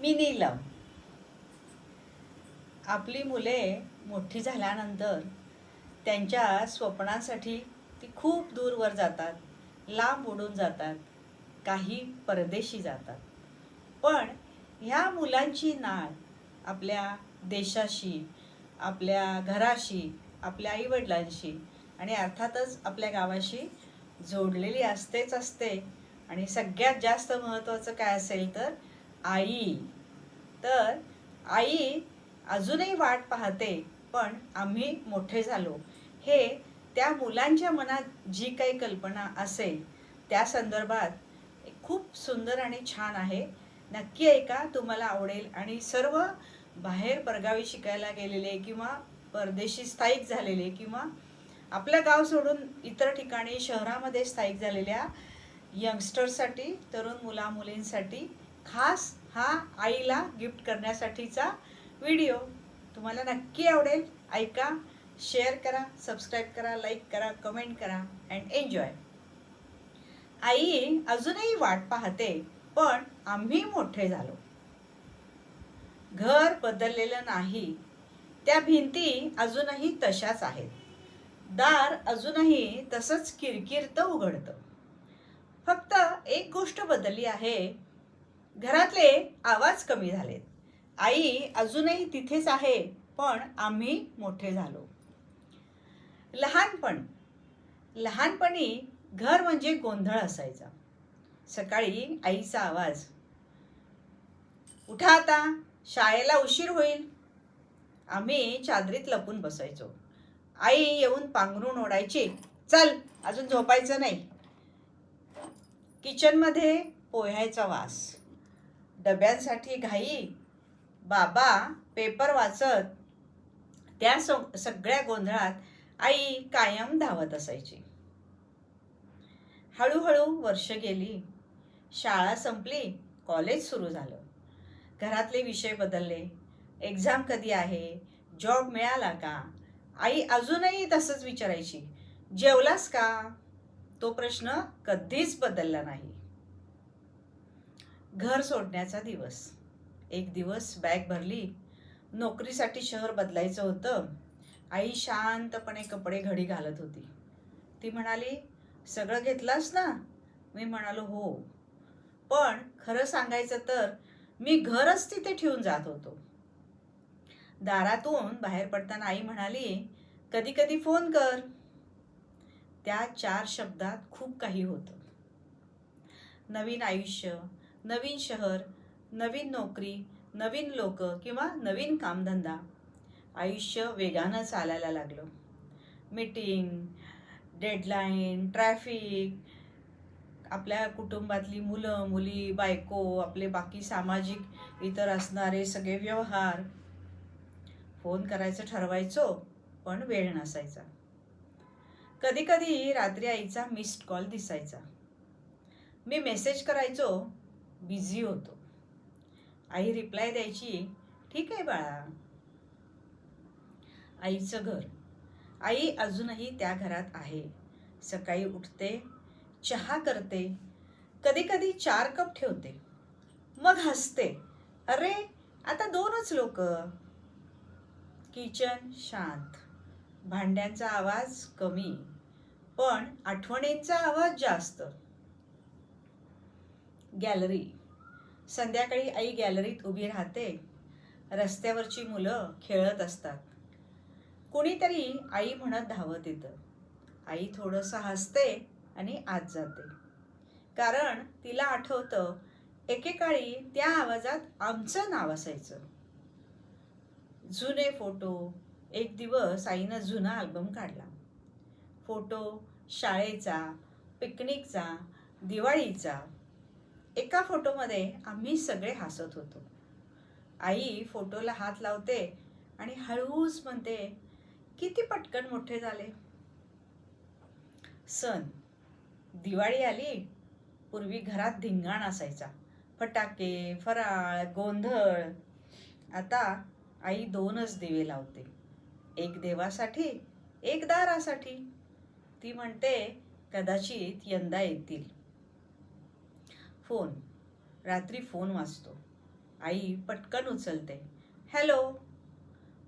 मी नीलम. आपली मुले मोठी झाल्यानंतर त्यांच्या स्वप्नांसाठी ती खूप दूरवर जातात, लांब उडून जातात, काही परदेशी जातात. पण ह्या मुलांची नाळ आपल्या देशाशी, आपल्या घराशी, आपल्या आईवडिलांशी आणि अर्थातच आपल्या गावाशी जोडलेली असतेच असते. आणि सगळ्यात जास्त महत्त्वाचं काय असेल तर आई. तर आई अजूनही वाट पाहते, पण आम्ही मोठे झालो हे त्या मुलांच्या मनात जी काही कल्पना असेल त्या संदर्भात खूप सुंदर आणि छान आहे. नक्की ऐका, तुम्हाला आवडेल. आणि सर्व बाहेर परगावी शिकायला गेलेले किंवा परदेशी स्थायिक झालेले किंवा आपलं गाव सोडून इतर ठिकाणी शहरामध्ये स्थायिक झालेल्या यंगस्टर्ससाठी, तरुण मुलामुलींसाठी खास हा आईला गिफ्ट करण्यासाठीचा व्हिडिओ तुम्हाला नक्की आवडेल. ऐका, शेअर करा, सबस्क्राईब करा, लाईक करा, कमेंट करा अँड एन्जॉय. आई अजूनही वाट पाहते, पण आम्ही मोठे झालो. घर बदललेलं नाही, त्या भिंती अजूनही तशाच आहेत. दार अजूनही तसंच किरकिरतं उघडतं. फक्त एक गोष्ट बदलली आहे, घरातले आवाज कमी झालेत. आई अजूनही तिथेच आहे, पण आम्ही मोठे झालो. लहानपणी घर म्हणजे गोंधळ असायचा. सकाळी आईचा आवाज, उठा आता, शाळेला उशीर होईल. आम्ही चादरीत लपून बसायचो. आई येऊन पांघरून ओढायची, चल अजून झोपायचं नाही. किचनमध्ये पोह्याचा वास, डब्यांसाठी घाई, बाबा पेपर वाचत. त्या सगळ्या गोंधळात आई कायम धावत असायची. हळूहळू वर्ष गेली, शाळा संपली, कॉलेज सुरू झालं. घरातले विषय बदलले. एक्झाम कधी आहे, जॉब मिळाला का. आई अजूनही तसंच विचारायची, जेवलास का. तो प्रश्न कधीच बदलला नाही. घर सोडण्याचा दिवस. एक दिवस बॅग भरली, नोकरीसाठी शहर बदलायचं होतं. आई शांतपणे कपडे घडी घालत होती. ती म्हणाली, सगळं घेतलंस ना. मी म्हणालो, हो. पण खरं सांगायचं तर मी घरच तिथे ठेवून जात होतो. दारातून बाहेर पडताना आई म्हणाली, कधी कधी फोन कर. त्या 4 शब्दात खूप काही होतं. नवीन आयुष्य, नवीन शहर, नवीन नोकरी, नवीन लोक किंवा नवीन कामधंदा. आयुष्य वेगानं चालायला लागलं. मीटिंग, डेडलाईन, ट्रॅफिक, आपल्या कुटुंबातली मुलं मुली, बायको, आपले बाकी सामाजिक इतर असणारे सगळे व्यवहार. फोन करायचं ठरवायचो, पण वेळ नसायचा. कधी कधी रात्री आईचा मिस्ड कॉल दिसायचा. मी मेसेज करायचो, बिझी होतो. आई रिप्लाय द्यायची, ठीक आहे बाळा. आईचं घर. आई अजूनही त्या घरात आहे. सकाळी उठते, चहा करते, कधी कधी 4 कप ठेवते, मग हसते, अरे आता 2च लोक. किचन शांत, भांड्यांचा आवाज कमी, पण आठवणींचा आवाज जास्त. गॅलरी. संध्याकाळी आई गॅलरीत उभी राहते. रस्त्यावरची मुलं खेळत असतात. कुणीतरी आई म्हणत धावत येतं. आई थोडंसं हसते आणि आत जाते. कारण तिला आठवतं, एकेकाळी त्या आवाजात आमचं नाव असायचं. जुने फोटो. एक दिवस आईनं जुना अल्बम काढला. फोटो शाळेचा, पिकनिकचा, दिवाळीचा. एका फोटोमध्ये आम्ही सगळे हसत होतो. आई फोटोला हात लावते आणि हळूच म्हणते, किती पटकन मोठे झाले. सण. दिवाळी आली, पूर्वी घरात धिंगाण असायचा. फटाके, फराळ, गोंधळ. आता आई 2च दिवे लावते. एक देवासाठी, एक दारासाठी. ती म्हणते, कदाचित यंदा येतील. फोन. रात्री फोन वाजतो. आई पटकन उचलते. हॅलो.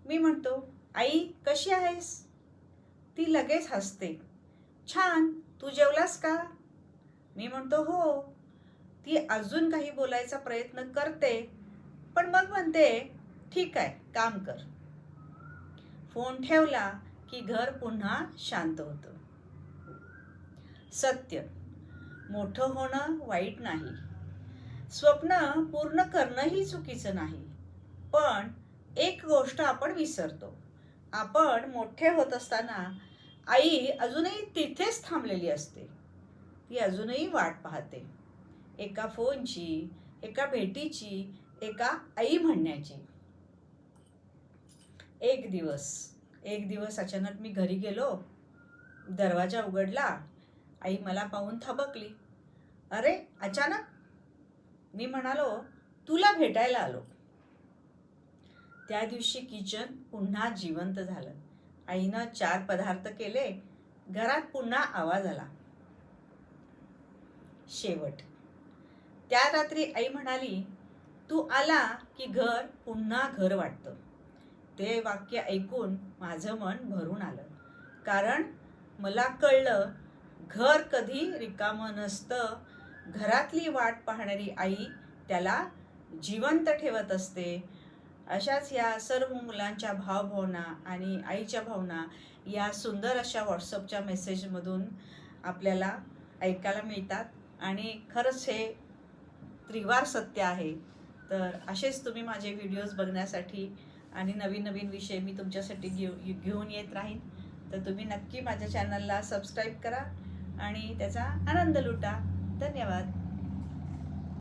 मी म्हणतो, आई कशी आहेस? ती लगेच हसते. छान, तू जेवलास का? मी म्हणतो हो. ती अजून काही बोलायचा प्रयत्न करते, पण मग म्हणते, ठीक आहे, काम कर. फोन ठेवला की घर पुन्हा शांत होतं. सत्य, मोठं होणं वाईट नाही. स्वप्न पूर्ण करणंही चुकीचं नाही. पण एक गोष्ट आपण विसरतो. आपण मोठे होत असताना आई अजूनही तिथेच थांबलेली असते. ती अजूनही वाट पाहते. एका फोनची, एका भेटीची, एका आई म्हणण्याची. एक दिवस अचानक मी घरी गेलो. दरवाजा उघडला. आई मला पाहून थबकली. अरे, अचानक? मी म्हणालो, तुला भेटायला आलो. त्या दिवशी किचन पुन्हा जिवंत झालं. आईनं 4 पदार्थ केले. घरात पुन्हा आवाज आला. शेवट. त्या रात्री आई म्हणाली, तू आला की घर पुन्हा घर वाटतं. ते वाक्य ऐकून माझं मन भरून आलं. कारण मला कळलं, घर कधी रिकामं नसतं. घरातली वाट पाहणारी आई त्याला जिवंत ठेवत असते. अशाच या सर्व मुलांच्या भावभावना आणि आईच्या भावना या सुंदर अशा व्हॉट्सअपच्या मेसेजमधून आपल्याला ऐकायला मिळतात. आणि खरंच हे त्रिवार सत्य आहे. तर असेच तुम्ही माझे व्हिडिओज बघण्यासाठी आणि नवीन नवीन विषय मी तुमच्यासाठी घेऊन येत राहीन. तर तुम्ही नक्की माझ्या चॅनलला सबस्क्राईब करा आणि त्याचा आनंद लुटा. धन्यवाद.